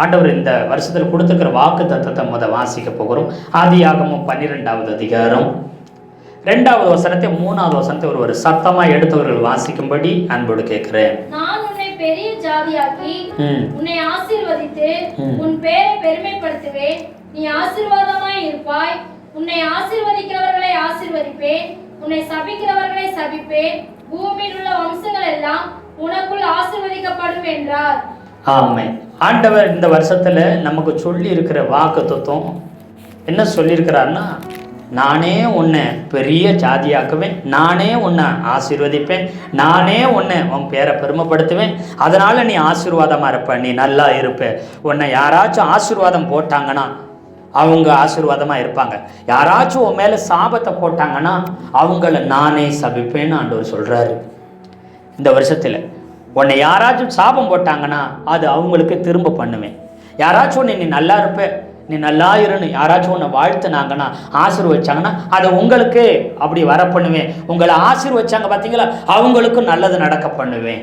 ஆண்டவர் இந்த வருஷத்தில் கொடுத்துருக்கிற வாக்கு தத்தத்தை வாசிக்க போகிறோம். ஆதியாகமம் 12வது அதிகாரம் 2வது வசனத்தை 3வது வசனத்தை ஒரு சத்தமா எடுத்தவர்கள் வாசிக்கும்படி அன்போடு கேட்கிறேன். நான் உன்னை பெரிய ஜாதியாக்கி உன்னை ஆசீர்வதித்து உன் பேரை பெருமைப்படுத்துவேன். நீ ஆசீர்வாதமாய் இருப்பாய். உன்னை ஆசீர்வதிக்கிறவர்களை ஆசீர்வதிப்பேன், உன்னை சபிக்கிறவர்களை சபிப்பேன். பூமியில் உள்ள வம்சங்கள் எல்லாம் உனக்குள் ஆசீர்வதிக்கப்படும் என்றார். ஆமென். ஆண்டவர் இந்த வருஷத்துல நமக்கு சொல்லி இருக்கிற வாக்குத்தத்தம் என்ன சொல்லியிருக்கிறார்னா, நானே உன்னை பெரிய ஜாதியாக்குவேன், நானே உன்னை ஆசீர்வதிப்பேன், நானே உன்னை உன் பேரை பெருமைப்படுத்துவேன், அதனால நீ ஆசீர்வாதமா இருப்ப, நீ நல்லா இருப்ப. உன்னை யாராச்சும் ஆசீர்வாதம் போட்டாங்கன்னா அவங்க ஆசீர்வாதமா இருப்பாங்க. யாராச்சும் உன் மேல சாபத்தை போட்டாங்கன்னா அவங்கள நானே சபிப்பேன்னு ஆண்டவர் சொல்றாரு. இந்த வருஷத்துல உன்னை யாராச்சும் சாபம் போட்டாங்கன்னா அது அவங்களுக்கு திரும்ப பண்ணுவேன். யாராச்சும் நீ நல்லா இருப்ப, நீ நல்லா இருன்னு யாராச்சும் உன்னை வாழ்த்துனாங்கன்னா ஆசீர்வச்சாங்கன்னா அதை உங்களுக்கு அப்படி வர பண்ணுவேன். உங்களை ஆசீர்வச்சாங்க பார்த்தீங்களா, அவங்களுக்கும் நல்லது நடக்க பண்ணுவேன்.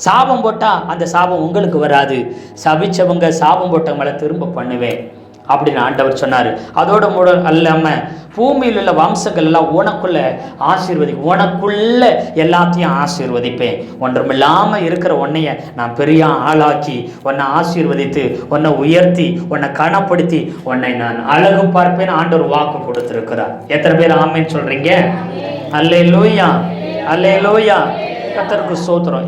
சாபம் போட்டால் அந்த சாபம் உங்களுக்கு வராது, சபிச்சவங்க சாபம் போட்டவங்களை திரும்ப பண்ணுவேன் அப்படின்னு ஆண்டவர் சொன்னார். அதோட அல்லாமல் பூமியில் உள்ள வம்சங்கள் எல்லாம் உனக்குள்ள உனக்குள்ள எல்லாத்தையும் ஆசீர்வதிப்பேன். ஒன்றுமில்லாமல் இருக்கிற உன்னைய நான் பெரிய ஆளாக்கி உன்னை ஆசீர்வதித்து உன்னை உயர்த்தி உன்னை கனப்படுத்தி உன்னை நான் அழகு பார்ப்பேன் ஆண்டவர் வாக்கு கொடுத்திருக்கிறார். எத்தனை பேர் ஆமென் சொல்றீங்க? அல்லேலூயா, அல்லேலூயா. கர்த்தருக்கு ஸ்தோத்திரம்.